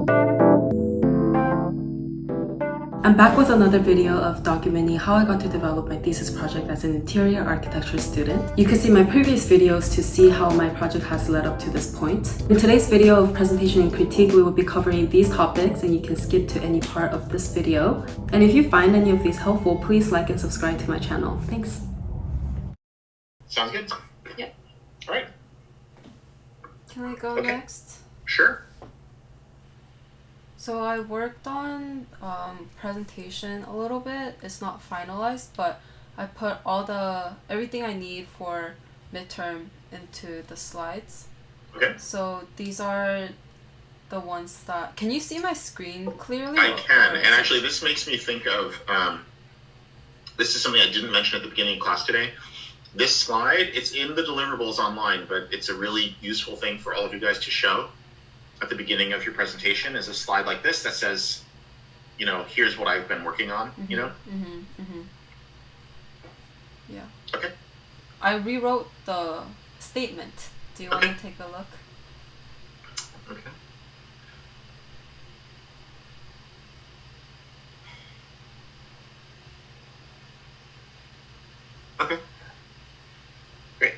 I'm back with another video of documenting how I got to develop my thesis project as an interior architecture student. You can see my previous videos to see how my project has led up to this point. In today's video of presentation and critique, we will be covering these topics, and you can skip to any part of this video. And if you find any of these helpful, please like and subscribe to my channel. Thanks. Sounds good. Yeah. All right. Can I go next? Sure. So I worked on presentation a little bit. It's not finalized, but I put everything I need for midterm into the slides. Okay. So these are the ones that... Can you see my screen clearly? I can, and actually this makes me think of, this is something I didn't mention at the beginning of class today. This slide, it's in the deliverables online, but it's a really useful thing for all of you guys to show at the beginning of your presentation, is a slide like this that says, you know, here's what I've been working on, you know? Yeah. Okay. I rewrote the statement. Do you want to take a look? Okay. Okay. Great.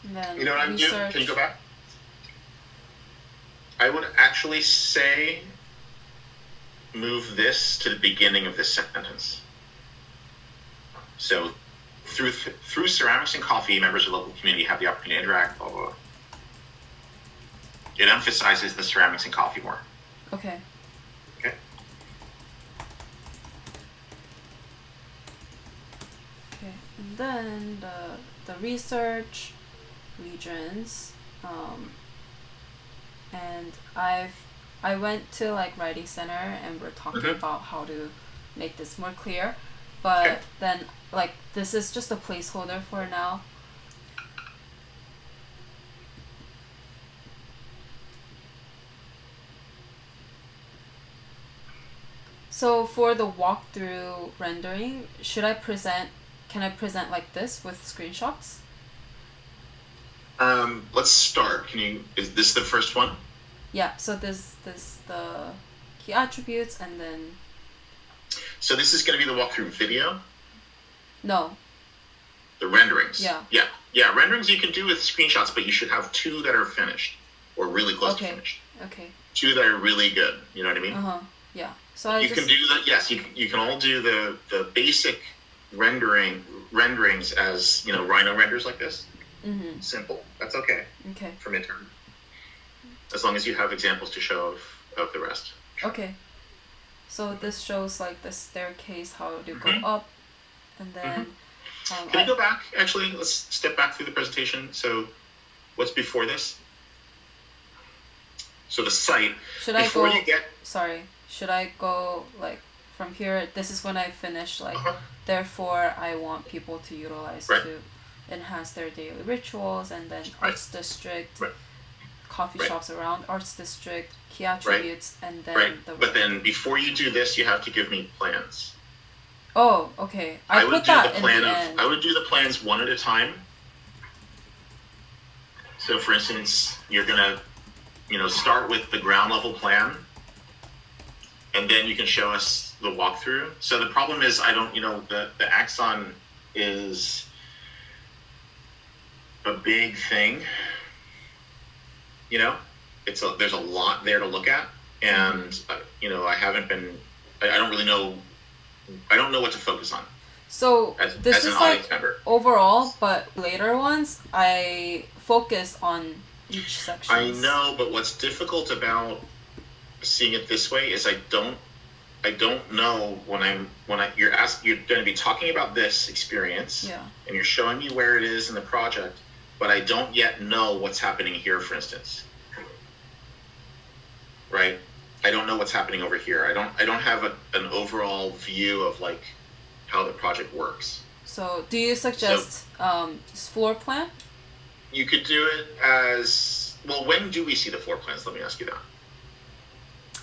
And then you know what I'm doing? Can you go back? I would actually say move this to the beginning of this sentence. So through ceramics and coffee, members of the local community have the opportunity to interact, blah, blah, blah. It emphasizes the ceramics and coffee more. Okay. Okay. Okay, and then the research regions, and I went to like writing center and we're talking about how to make this more clear, but then like this is just a placeholder for now. So for the walkthrough rendering, can I present like this with screenshots? Let's start. Is this the first one? Yeah, so this the key attributes, and then... So this is going to be the walkthrough video? No. The renderings? Yeah. Yeah, renderings you can do with screenshots, but you should have two that are finished, or really close to finished. Okay. Two that are really good, you know what I mean? Yeah. So you can do that, yes, you can all do the basic renderings as, you know, Rhino renders like this. Simple. That's okay. Okay. For midterm. As long as you have examples to show of the rest. Okay. So this shows like the staircase, how to go up, and then... Can you go back? Actually, let's step back through the presentation. So what's before this? So the site. Should I go like from here? This is when I finish like, therefore I want people to utilize to enhance their daily rituals, and then arts district, coffee shops around arts district, key attributes, and then But then before you do this, you have to give me plans. Oh, okay. I would do I would do the plans one at a time. So for instance, you're gonna, you know, start with the ground level plan, and then you can show us the walkthrough. So the problem is the axon is a big thing, you know, there's a lot there to look at, and I don't know what to focus on. So this is like overall, but later ones I focus on each section. I know, but what's difficult about seeing it this way is I don't know you're going to be talking about this experience, and you're showing me where it is in the project, but I don't yet know what's happening here, for instance. Right? I don't know what's happening over here. I don't have an overall view of like how the project works. So do you suggest just floor plan? You could do it as well. When do we see the floor plans? Let me ask you that.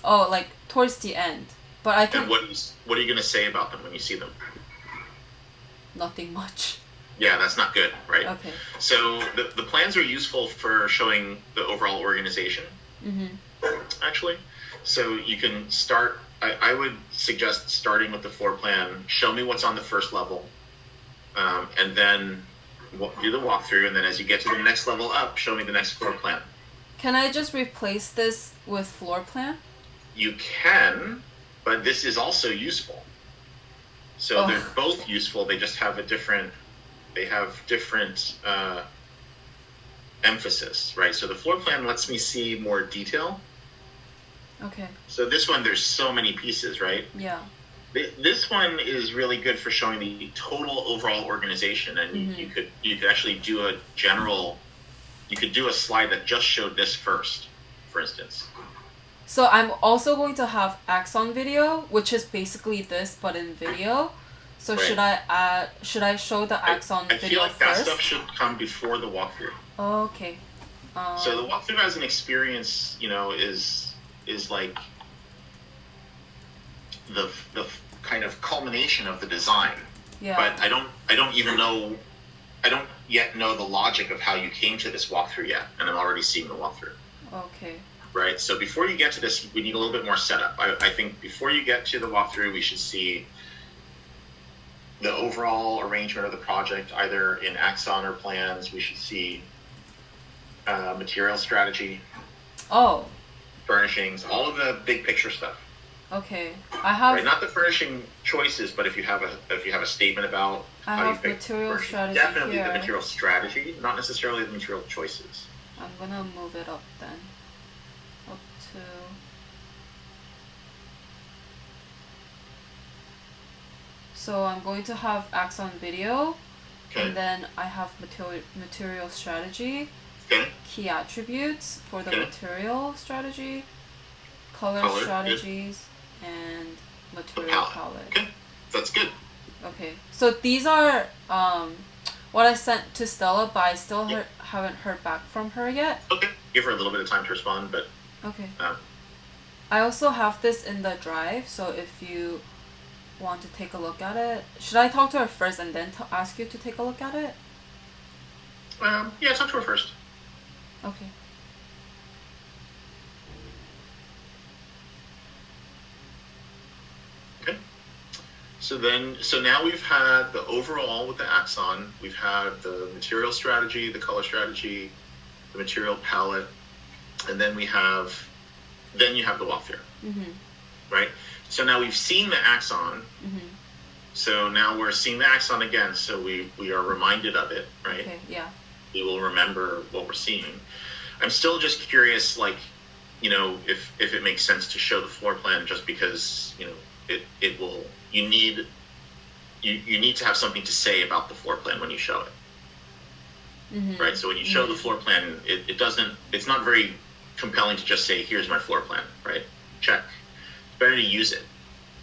Oh, like towards the end. But I can. And what are you going to say about them when you see them? Nothing much. Yeah, that's not good, right? Okay. So the plans are useful for showing the overall organization. actually. So you can start, I would suggest starting with the floor plan, show me what's on the first level, and then do the walkthrough, and then as you get to the next level up, show me the next floor plan. Can I just replace this with floor plan? You can, but this is also useful. So they're both useful, they just have different emphasis, right? So the floor plan lets me see more detail. Okay. So this one, there's so many pieces, right? Yeah. This one is really good for showing the total overall organization, and you could actually do you could do a slide that just showed this first, for instance. So I'm also going to have Axon video, which is basically this but in video. So Right. should I show the Axon I video feel like that first? stuff should come before the walkthrough. Okay. So the walkthrough as an experience, is like the kind of culmination of the design. Yeah. But I don't yet know the logic of how you came to this walkthrough yet, and I'm already seeing the walkthrough. Okay. Right. So before you get to this, we need a little bit more setup. I think before you get to the walkthrough, we should see the overall arrangement of the project, either in Axon or plans. We should see material strategy, Oh. furnishings, all of the big picture stuff. Okay. I have Right, not the furnishing choices, but if you have a statement about I how you have pick material furnishing, strategy definitely here. the material strategy, not necessarily the material choices. I'm gonna move it up then. Up to So I'm going to have Axon video, Okay. and then I have material strategy, Okay. key attributes for the Okay. material strategy, color Color, strategies, and The material palette. palette. Okay. That's good. Okay, so these are what I sent to Stella, but I still Yeah. haven't heard back from her yet. Okay. Give her a little bit of time to respond, but Okay. um, I also have this in the drive, so if you want to take a look at it, should I talk to her first and then ask you to take a look at it? yeah, talk to her first. Okay. Okay. So now we've had the overall with the Axon, we've had the material strategy, the color strategy, the material palette, and then you have the walkthrough, Mhm. right? So now we've seen the Axon, Mhm. so now we're seeing the Axon again, so we are reminded of it, right? Okay. Yeah. We will remember what we're seeing. I'm still just curious, like, if it makes sense to show the floor plan, just because, it will, you need to have something to say about the floor plan when you show it, Mhm. right? So when you show the floor plan, it's not very compelling to just say, here's my floor plan, right? Check. It's better to use it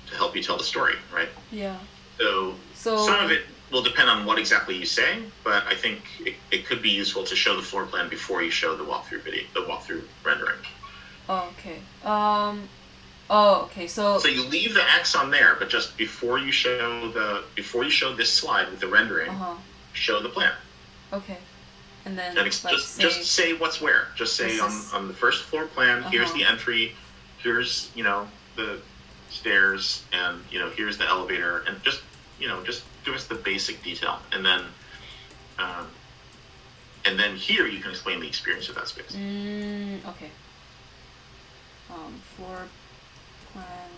to help you tell the story, right? Yeah. So some of it will depend on what exactly you say, but I think it could be useful to show the floor plan before you show the walkthrough rendering. Oh, okay. Okay. So you leave the Axon there, but just before you show this slide with the rendering, show the plan. Okay. And then And like just say what's where. Just say This is- on the first floor plan, here's the entry, here's the stairs, and here's the elevator, and just give us the basic detail, and then here you can explain the experience of that space. Okay. Floor plan.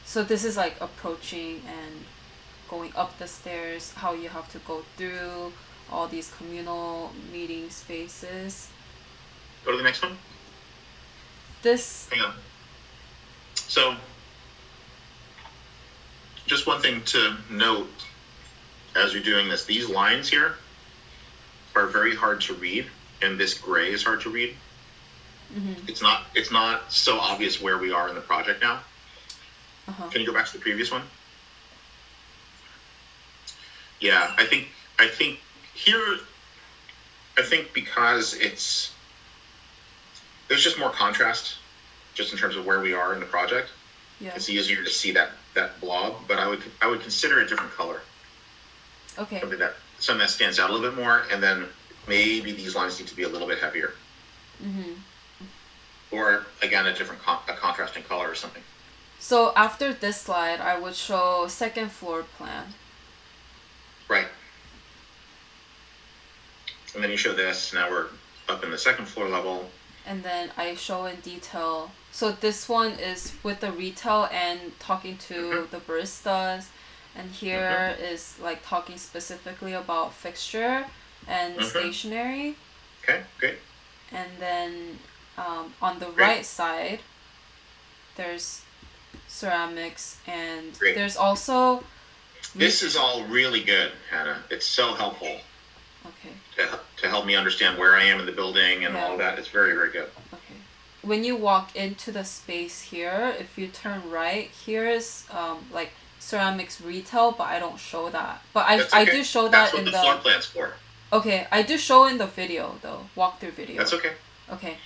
So this is like approaching and going up the stairs, how you have to go through all these communal meeting spaces. Go to the next one. This Hang on. So, just one thing to note as you're doing this, these lines here are very hard to read, and this gray is hard to read. It's not so obvious where we are in the project now. Can you go back to the previous one? Yeah, I think here, because there's just more contrast, just in terms of where we are in the project. Yeah. It's easier to see that blob, but I would consider a different color. Okay. Something that stands out a little bit more, and then maybe these lines need to be a little bit heavier. Or again, a different a contrasting color or something. So after this slide, I would show second floor plan. Right. And then you show this. Now we're up in the second floor level. And then I show in detail. So this one is with the retail and talking to the baristas. And here is like talking specifically about fixture and stationery. Okay, great. And then on the right side, there's ceramics, and there's also... This is all really good, Hannah. It's so helpful. Okay. To help me understand where I am in the building and all of that. It's very, very good. Okay. When you walk into the space here, if you turn right, here is like ceramics retail, but I don't show that. But I do show that in the floor plan's for. Okay, I do show in the video though, walkthrough video. That's okay. Okay.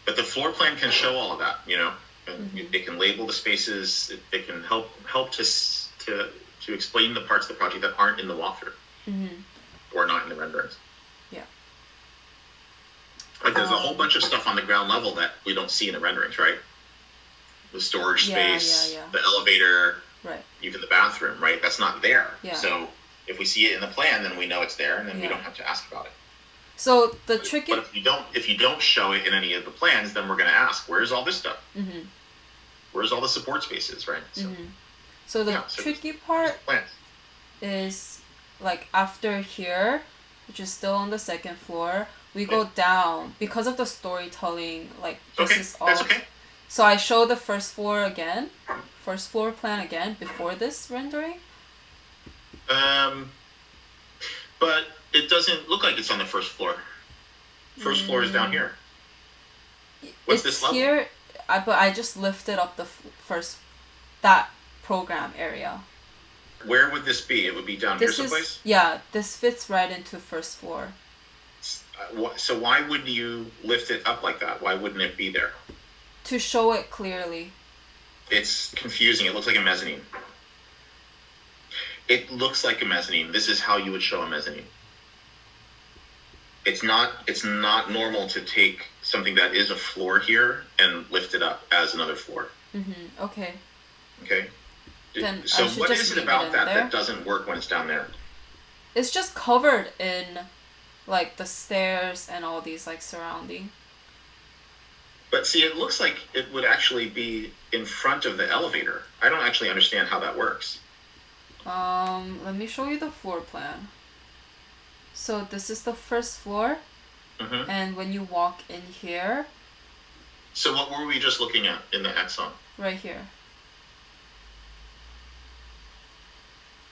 But the floor plan can show all of that, you know. It can label the spaces. It can help to explain the parts of the project that aren't in the walkthrough or not in the renderings. Yeah. Like there's a whole bunch of stuff on the ground level that we don't see in the renderings, right? The storage space, the elevator, right? Even the bathroom, right? That's not there. Yeah. So if we see it in the plan, then we know it's there, and then we don't have to ask about it. So the tricky. But if you don't show it in any of the plans, then we're going to ask, where's all this stuff? Where's all the support spaces, right? So the tricky part is like after here, which is still on the second floor, we go down because of the storytelling. Like this is all. That's okay. So I show the first floor again, first floor plan again before this rendering. But it doesn't look like it's on the first floor. First floor is down here. What's this level? Here, but I just lifted up the that program area. Where would this be? It would be down here someplace? Yeah, this fits right into first floor. So why would you lift it up like that? Why wouldn't it be there? To show it clearly. It's confusing. It looks like a mezzanine. It looks like a mezzanine. This is how you would show a mezzanine. It's not normal to take something that is a floor here and lift it up as another floor. Okay. Okay. Then so what is it about that doesn't work when it's down there? It's just covered in like the stairs and all these like surrounding. But see, it looks like it would actually be in front of the elevator. I don't actually understand how that works. Let me show you the floor plan. So this is the first floor, and when you walk in here. So what were we just looking at in the axon? Right here.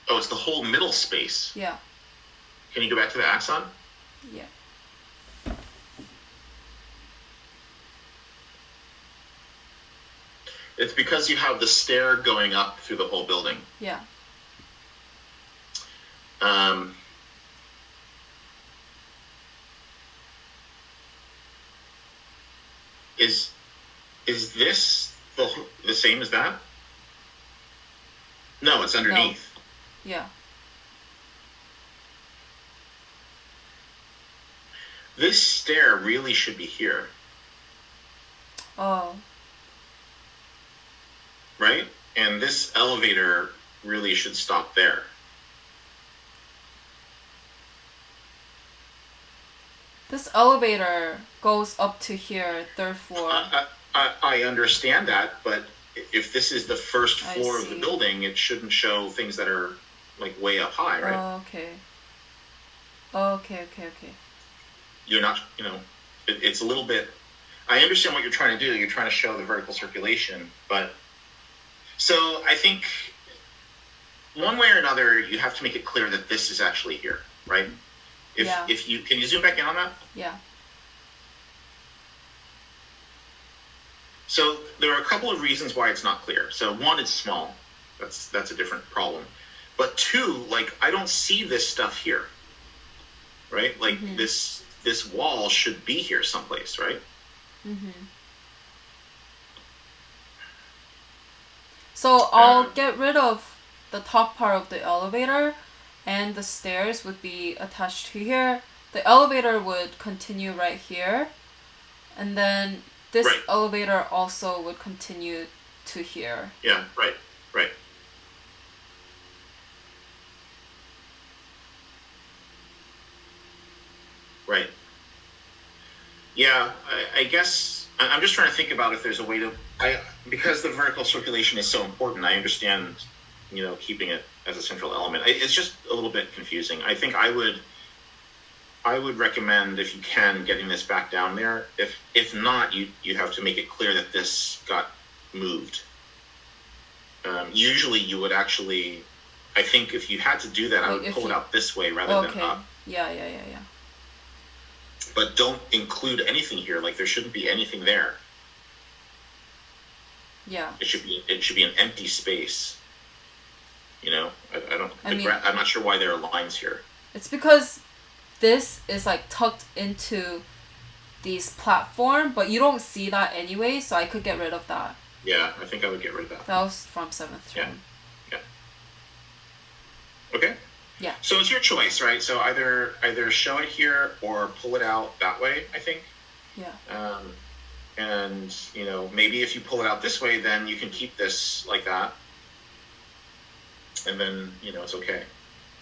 Oh, it's the whole middle space. Yeah. Can you go back to the axon? Yeah. It's because you have the stair going up through the whole building. Yeah. Is this the same as that? No, it's underneath. No. Yeah. This stair really should be here. Oh. Right? And this elevator really should stop there. This elevator goes up to here, third floor. I understand that, but if this is the first floor of the building, it shouldn't show things that are like way up high, right? Oh, okay. Okay. You're not, it's a little bit, I understand what you're trying to do. You're trying to show the vertical circulation, but so I think one way or another, you have to make it clear that this is actually here, right? If you, can you zoom back in on that? Yeah. So there are a couple of reasons why it's not clear. So one, it's small. That's a different problem. But two, like I don't see this stuff here, right? Like this wall should be here someplace, right? So I'll get rid of the top part of the elevator, and the stairs would be attached to here. The elevator would continue right here, and then this Right. elevator also would continue to here. Yeah, right. Right. Yeah, I guess I'm just trying to think about if there's a way to. Because the vertical circulation is so important. I understand, keeping it as a central element. It's just a little bit confusing. I think I would recommend, if you can, getting this back down there. If not, you have to make it clear that this got moved. Usually, you would actually. I think if you had to do that, I would pull it out this way rather than up. Yeah. But don't include anything here. Like, there shouldn't be anything there. Yeah. It should be an empty space. I'm not sure why there are lines here. It's because this is like tucked into these platform, but you don't see that anyway, so I could get rid of that. Yeah, I think I would get rid of that. That was from 7th term. Yeah. Okay. Yeah. So it's your choice, right? So either show it here or pull it out that way, I think. Yeah. And maybe if you pull it out this way, then you can keep this like that, and then it's okay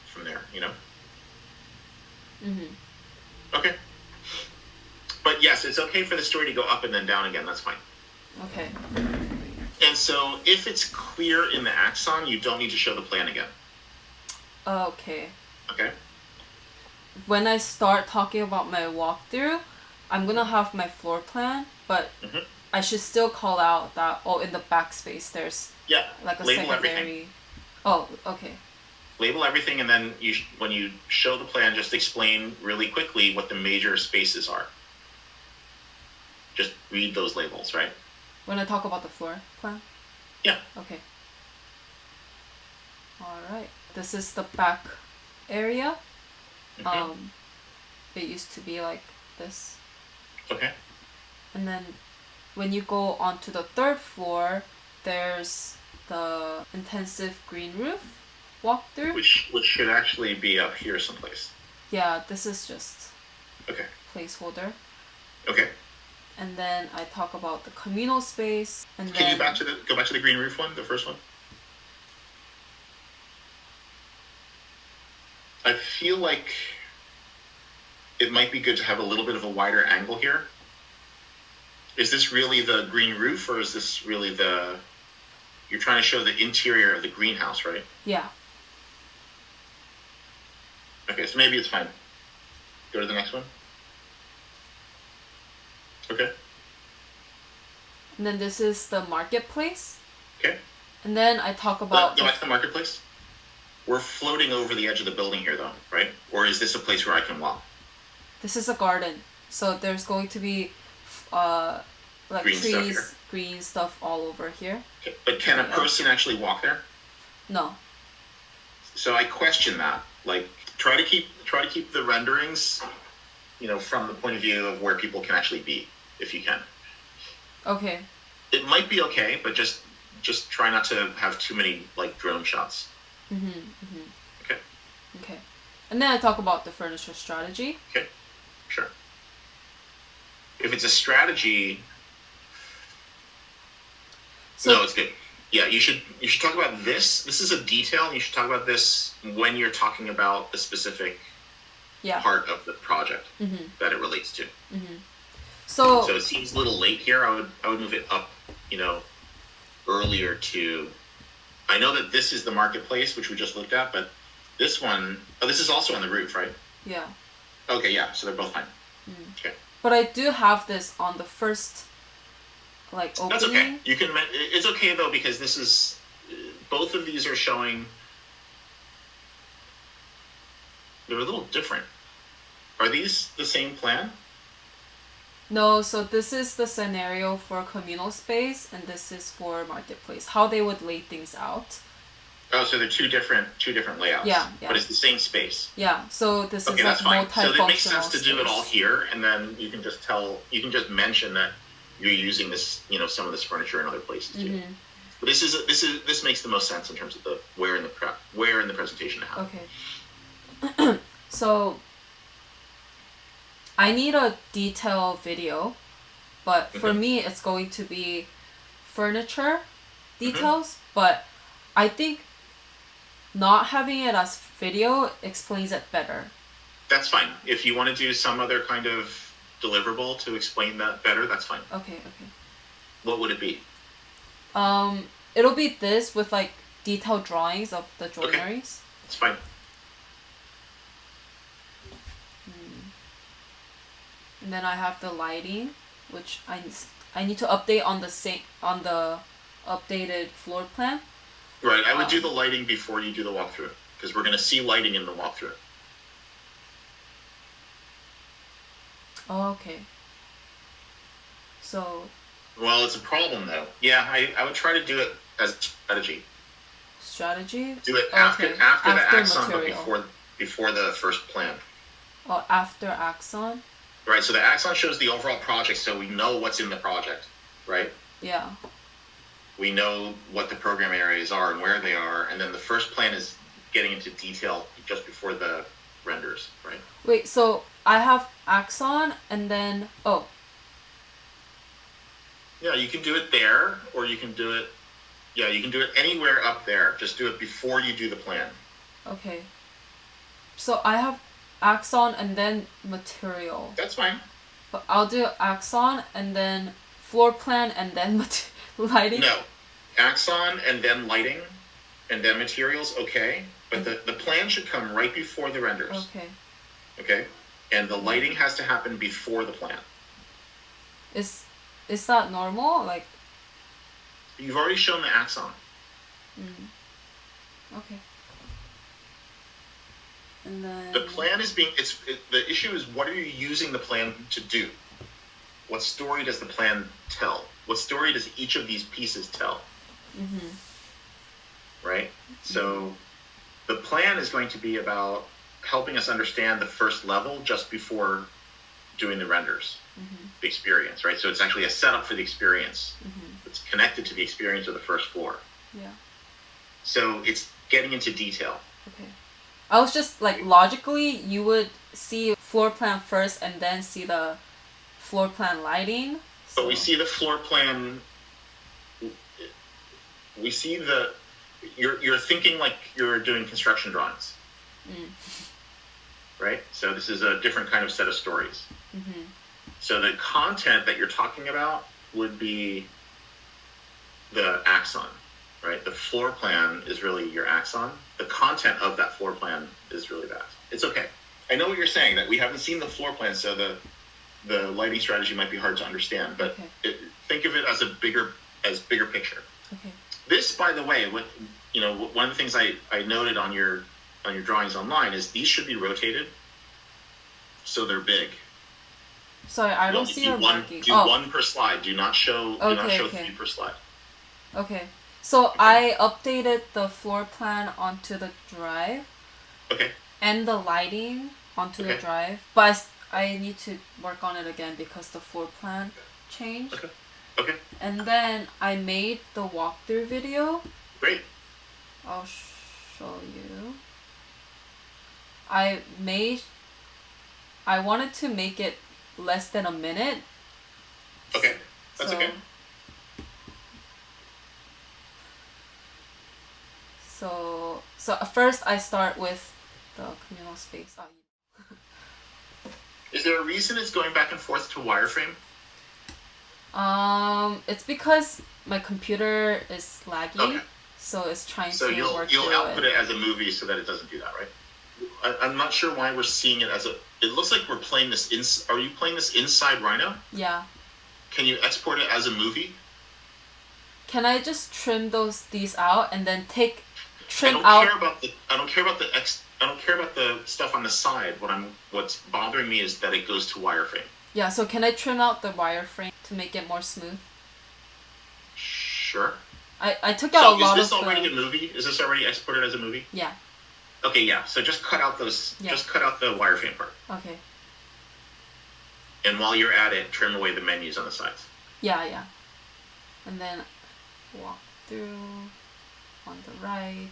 from there. Mhm. Okay. But yes, it's okay for the story to go up and then down again. That's fine. Okay. And so if it's clear in the axon, you don't need to show the plan again. Okay. Okay. When I start talking about my walkthrough, I'm gonna have my floor plan, but I should still call out that in the backspace there's like a label secondary. Everything. Oh, okay. Label everything, and then when you show the plan, just explain really quickly what the major spaces are. Just read those labels, right? When I talk about the floor plan? Yeah. Okay. Alright. This is the back area. It used to be like this. Okay. And then when you go onto the 3rd floor, there's the intensive green roof walkthrough. Which should actually be up here someplace. Yeah, this is just okay. Placeholder. Okay. And then I talk about the communal space, and Can you then go back to the green roof one, the first one? I feel like it might be good to have a little bit of a wider angle here. Is this really the green roof, or is this really you're trying to show the interior of the greenhouse, right? Yeah. Okay, so maybe it's fine. Go to the next one. Okay. And then this is the marketplace. Okay. And then I talk about go back to the marketplace. We're floating over the edge of the building here, though, right? Or is this a place where I can walk? This is a garden, so there's going to be like Green stuff trees, here. green stuff all over here. Okay. But can a person actually walk there? No. So I question that. Like, try to keep the renderings, from the point of view of where people can actually be, if you can. Okay. It might be okay, but just try not to have too many like drone shots. Okay. Okay. And then I talk about the furniture strategy. Okay. Sure. If it's a strategy, no, it's good. Yeah, you should talk about this. This is a detail, and you should talk about this when you're talking about the specific part of the project that it relates to. So it seems a little late here. I would move it up, earlier to. I know that this is the marketplace, which we just looked at, but this one, this is also on the roof, right? Yeah. Okay, yeah. So they're both fine. Okay. But I do have this on the first, opening. That's okay. You can. It's okay though, because this is. Both of these are showing. They're a little different. Are these the same plan? No, so this is the scenario for communal space, and this is for marketplace. How they would lay things out. Oh, so they're two different layouts. Yeah. But it's the same space. Yeah, so this is that's fine. multifunctional. So it makes sense to do it all space. here, and then you can just mention that you're using this, some of this furniture in other places too. But this makes the most sense in terms of the where in the presentation to have. Okay. So I need a detailed video but for me, it's going to be furniture details. But I think not having it as video explains it better. That's fine. If you want to do some other kind of deliverable to explain that better, that's fine. Okay. What would it be? It'll be this with like detailed drawings of the joineries. It's fine. And then I have the lighting, which I need to update on the updated floor plan. Right. I would do the lighting before you do the walkthrough, because we're going to see lighting in the walkthrough. Oh, okay. So. Well, it's a problem though. Yeah, I would try to do it as a strategy. Strategy? Do it after the axon, material. but before the first plan. Oh, after axon? Right. So the axon shows the overall project, so we know what's in the project, right? Yeah. We know what the program areas are and where they are, and then the first plan is getting into detail just before the renders, right? Wait, so I have axon and then Yeah, you can do it there, or you can do it. Yeah, you can do it anywhere up there. Just do it before you do the plan. Okay. So I have axon and then material. That's fine. But I'll do axon and then floor plan and then lighting. No, axon and then lighting, and then materials. Okay, but the plan should come right before the renders. Okay. Okay, and the lighting has to happen before the plan. Is that normal? Like. You've already shown the axon. Okay. And then the plan is the issue is, what are you using the plan to do? What story does the plan tell? What story does each of these pieces tell? Right? So the plan is going to be about helping us understand the first level just before doing the renders, the experience, right? So it's actually a setup for the experience. It's connected to the experience of the first floor. Yeah. So it's getting into detail. Okay. I was just like, logically, you would see floor plan first and then see the floor plan lighting. So. But we see the floor plan. We see you're thinking like you're doing construction drawings. Right? So this is a different kind of set of stories. So the content that you're talking about would be the axon, right? The floor plan is really your axon. The content of that floor plan is really that. It's okay. I know what you're saying, that we haven't seen the floor plan, so the lighting strategy might be hard to understand, but think of it as bigger picture. Okay. This, by the way, one of the things I noted on your drawings online is these should be rotated so they're big. Sorry, I don't see your marking. Do one per slide. Do not show 3 per slide. Okay. So I updated the floor plan onto the drive. Okay. And the lighting onto the drive, but I need to work on it again because the floor plan changed. Okay. And then I made the walkthrough video. Great. I'll show you. I wanted to make it less than a minute. Okay. That's okay. So first I start with the communal space. Is there a reason it's going back and forth to wireframe? It's because my computer is laggy, so it's trying to work through it. So you'll output it as a movie so that it doesn't do that, right? I'm not sure why we're seeing it as it looks like we're playing this are you playing this inside Rhino? Yeah. Can you export it as a movie? Can I just trim these out and then I don't care about the stuff on the side. What's bothering me is that it goes to wireframe. Yeah, so can I trim out the wireframe to make it more smooth? Sure. I took out a lot of. Is this already a movie? Is this already exported as a movie? Yeah. Okay, yeah. So just cut out just cut out the wireframe part. Okay. And while you're at it, trim away the menus on the sides. Yeah. And then walk through on the right,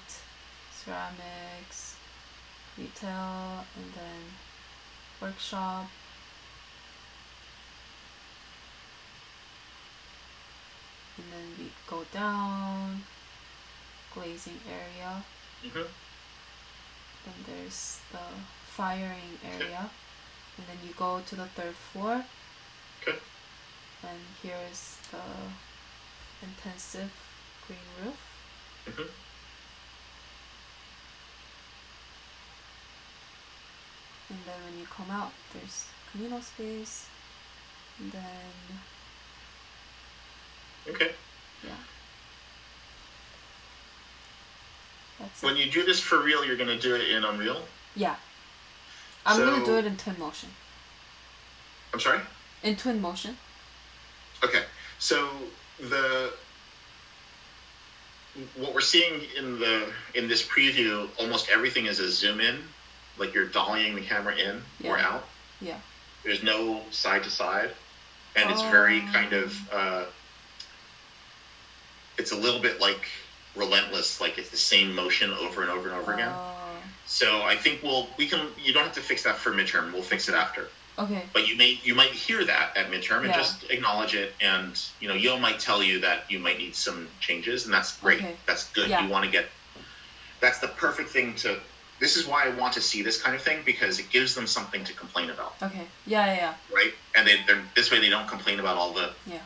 ceramics, retail, and then workshop. then we go down, glazing area. Mm-hmm. Then there's the firing area. And then you go to the 3rd floor. Okay. And here's the intensive green roof. Mm-hmm. And then when you come out, there's communal space. And then, Okay. yeah. That's When it. you do this for real, you're going to do it in Unreal? Yeah. I'm going to So- do it in Twinmotion. I'm sorry? In Twinmotion. Okay. So what we're seeing in this preview, almost everything is a zoom in, like you're dollying the camera in or Yeah. out. Yeah. There's no side to side, and it's very kind of it's a little bit like relentless, like it's the same motion over and over and over again. So I think you don't have to fix that for midterm. We'll fix it after. Okay. But you might hear that at midterm and Yeah. just acknowledge it, and Yo might tell you that you might need some changes, and that's great. Okay. That's good. Yeah. You want to that's the perfect thing this is why I want to see this kind of thing, because it gives them something to complain about, Okay. Yeah. right? And they're this way they don't complain about all the Yeah.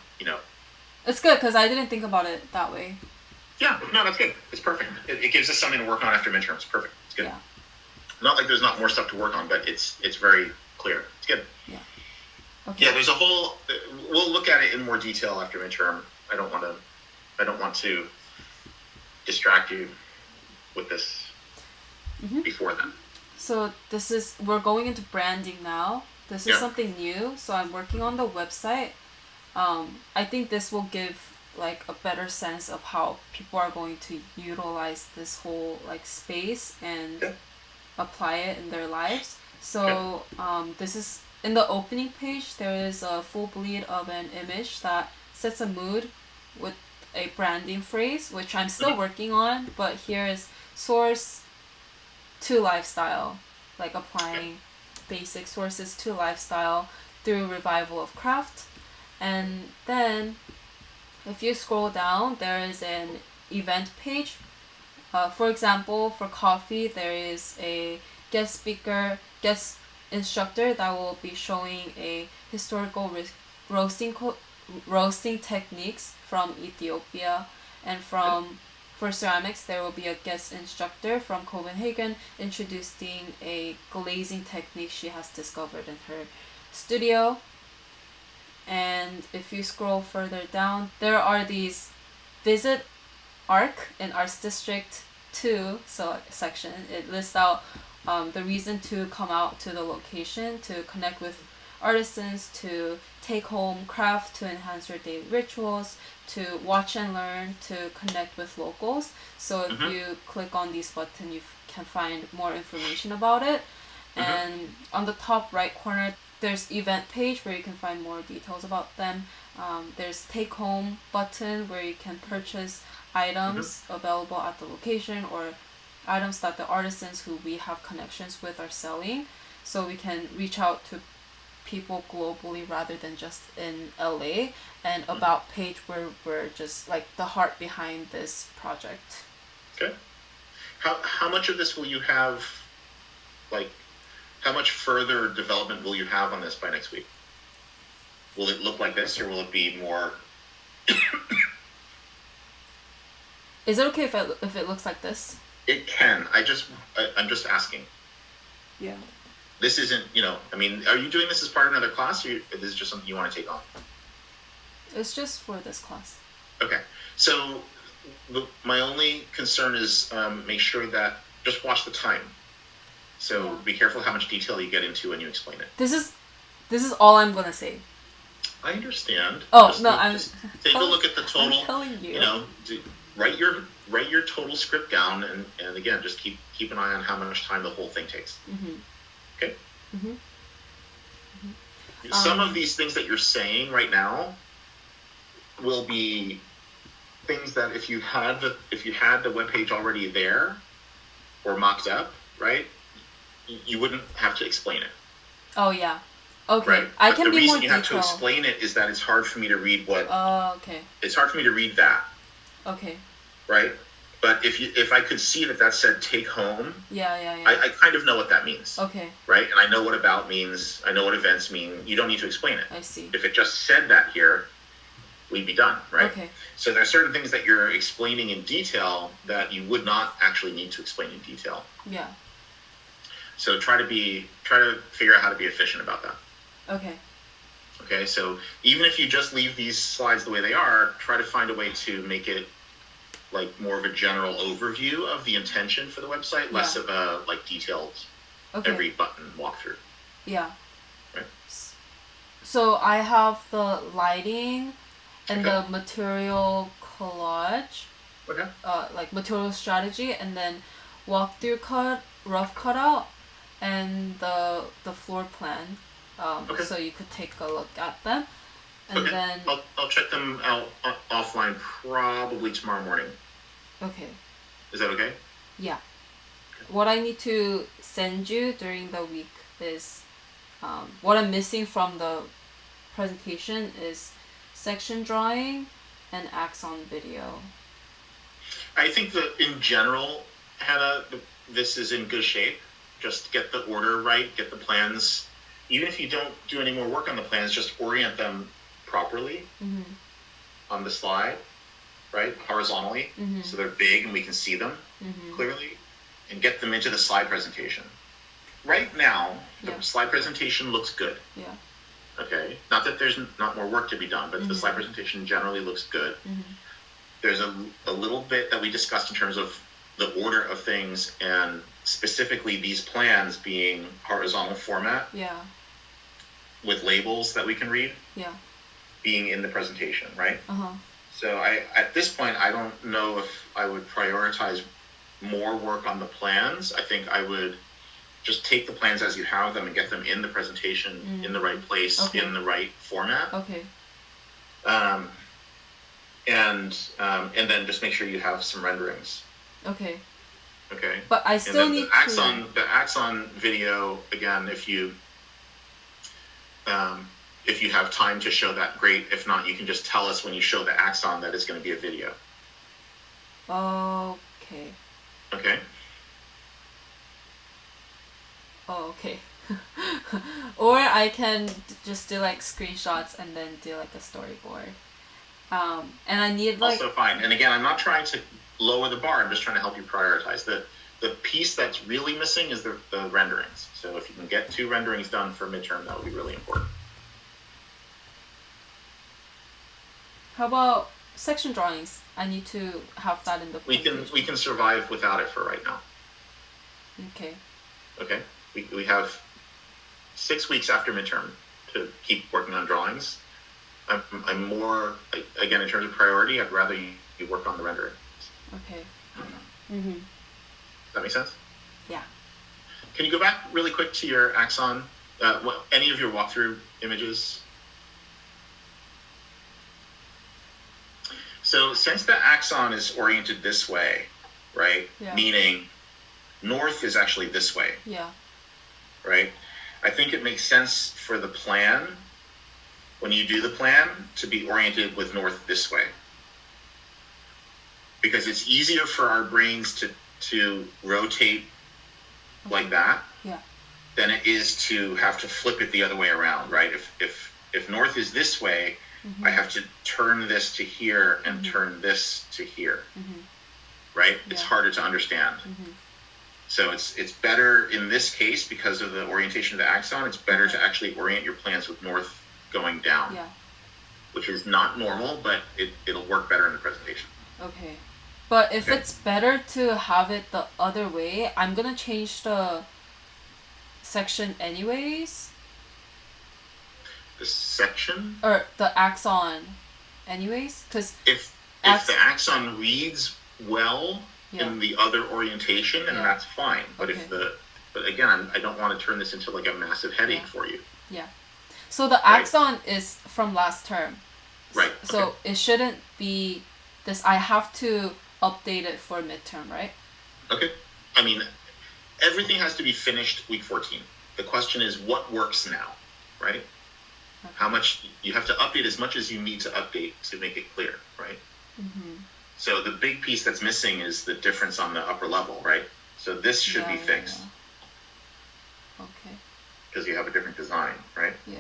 It's good because I didn't think about it that way. Yeah, no, that's good. It's perfect. It gives us something to work on after midterms. Perfect. It's good. Yeah. Not like there's not more stuff to work on, but it's very clear. It's good. Yeah. Okay. Yeah, there's a whole. We'll look at it in more detail after midterm. I don't want to distract you with this before then. So we're going into branding now. This is Yeah. something new. So I'm working on the website. I think this will give like a better sense of how people are going to utilize this whole like space and apply it in their lives. So this is in the opening page. There is a full bleed of an image that sets a mood with a branding phrase, which I'm still working on. But here is source to lifestyle, like applying basic sources to lifestyle through revival of craft. And then if you scroll down, there is an event page. For example, for coffee, there is a guest instructor that will be showing a historical roasting techniques from Ethiopia. And for ceramics, there will be a guest instructor from Copenhagen introducing a glazing technique she has discovered in her studio. And if you scroll further down, there are these visit ARC in Arts District 2 section. It lists out the reason to come out to the location, to connect with artisans, to take home craft, to enhance your daily rituals, to watch and learn, to connect with locals. So if you click on these buttons, you can find more information about it. And on the top right corner, there's event page where you can find more details about them. There's take home button where you can purchase items available at the location, or items that the artisans who we have connections with are selling. So we can reach out to people globally rather than just in LA. And about page where we're just like the heart behind this project. Okay. How much of this will you have, like, how much further development will you have on this by next week? Will it look like this, or will it be more? Is it okay if it looks like this? It can. I'm just asking. Yeah. This isn't, I mean, are you doing this as part of another class, or is this just something you want to take on? It's just for this class. Okay. So my only concern is make sure that, just watch the time. So be careful how much detail you get into when you explain it. This is all I'm gonna say. I understand. Just take a look at the total. I'm telling you. Write your total script down, and again, just keep an eye on how much time the whole thing takes. Okay. Some of these things that you're saying right now will be things that if you had the webpage already there or mocked up, right, you wouldn't have to explain it. Oh yeah. Okay, right? I But can the be more reason you have to detailed. explain it is that it's hard for me to read what. Okay. It's hard for me to read that, Okay. right? But if I could see that said take home, Yeah. I kind of know what that means, Okay. right? And I know what about means. I know what events mean. You don't need to explain it. I see. If it just said that here, we'd be done, right? Okay. So there are certain things that you're explaining in detail that you would not actually need to explain in detail. Yeah. So try to figure out how to be efficient about that. Okay. Okay, so even if you just leave these slides the way they are, try to find a way to make it like more of a general overview of the intention for the website, less of a like detailed every button walkthrough. Yeah. Right. So I have the lighting and the material collage. Okay. Like material strategy, and then walkthrough rough cutout, and the floor plan. So you could take a look at them, and then I'll check them out offline probably tomorrow morning. Okay. Is that okay? Yeah. What I need to send you during the week is what I'm missing from the presentation is section drawing and axon video. I think that in general, Hannah, this is in good shape. Just get the order right, get the plans. Even if you don't do any more work on the plans, just orient them properly on the slide, right? Horizontally, so they're big and we can see them clearly, and get them into the slide presentation. Right now, the slide presentation looks good. Yeah. Okay, not that there's not more work to be done, but the slide presentation generally looks good. There's a little bit that we discussed in terms of the order of things, and specifically these plans being horizontal format with labels that we can read being in the presentation, right? So at this point, I don't know if I would prioritize more work on the plans. I think I would just take the plans as you have them and get them in the presentation in the right place, in the right format. Okay. And then just make sure you have some renderings. Okay. Okay. But I still need the axon video, again, if you have time to show that, great. If not, you can just tell us when you show the axon that it's going to be a video. Okay. Okay. Oh, okay. Or I can just do like screenshots and then do like a storyboard. And I need like... Also fine. And again, I'm not trying to lower the bar. I'm just trying to help you prioritize. The piece that's really missing is the renderings. So if you can get 2 renderings done for midterm, that would be really important. How about section drawings? I need to have that in the presentation. We can survive without it for right now. Okay. Okay. We have 6 weeks after midterm to keep working on drawings. I'm more, again, in terms of priority, I'd rather you work on the rendering. Okay. Does that make sense? Yeah. Can you go back really quick to your axon, any of your walkthrough images? So since the axon is oriented this way, right? Yeah. Meaning north is actually this way. Yeah. Right? I think it makes sense for the plan, when you do the plan, to be oriented with north this way. Because it's easier for our brains to rotate like that than it is to have to flip it the other way around, right? If north is this way, I have to turn this to here and turn this to here, right? It's harder to understand. So it's better in this case, because of the orientation of the axon, it's better to actually orient your plans with north going down, which is not normal, but it'll work better in the presentation. Okay. But if it's better to have it the other way, I'm going to change the section anyways. The section? Or the axon anyways? Because if the axon reads well in the other orientation, then that's fine. But but again, I don't want to turn this into like a massive headache for you. Yeah. So the axon is from last term. Right. So it shouldn't be this. I have to update it for midterm, right? Okay. I mean, everything has to be finished week 14. The question is, what works now? right? Okay. How much you have to update as much as you need to update to make it clear, right? Mm-hmm. So the big piece that's missing is the difference on the upper level, right? So this should be fixed Yeah. Okay. because you have a different design, right? Yeah.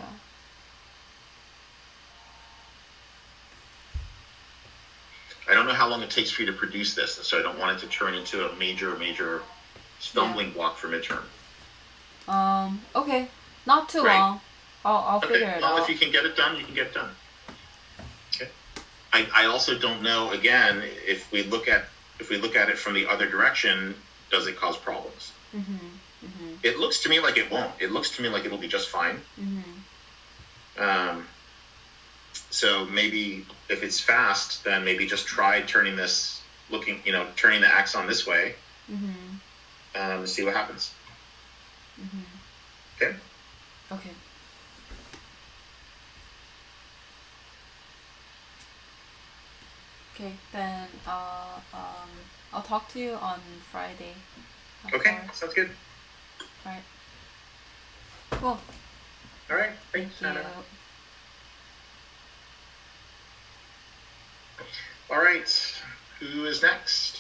I don't know how long it takes for you to produce this, so I don't want it to turn into a major stumbling block for midterm. Okay. Not too Right. long. I'll figure it Well, out. if you can get it done, you can get it done. Okay. I also don't know, again, if we look at it from the other direction, does it cause problems? Mm-hmm. Mm-hmm. It looks to me like it won't. It looks to me like it'll be just fine. Mm-hmm. So maybe if it's fast, then maybe just try turning this, turning the axon this way, Mm-hmm. see what happens. Mm-hmm. Okay. Okay. Okay, then I'll talk to you on Friday. Okay, sounds good. Alright. Cool. All right, Thank thanks, you. Anna. All right, who is next?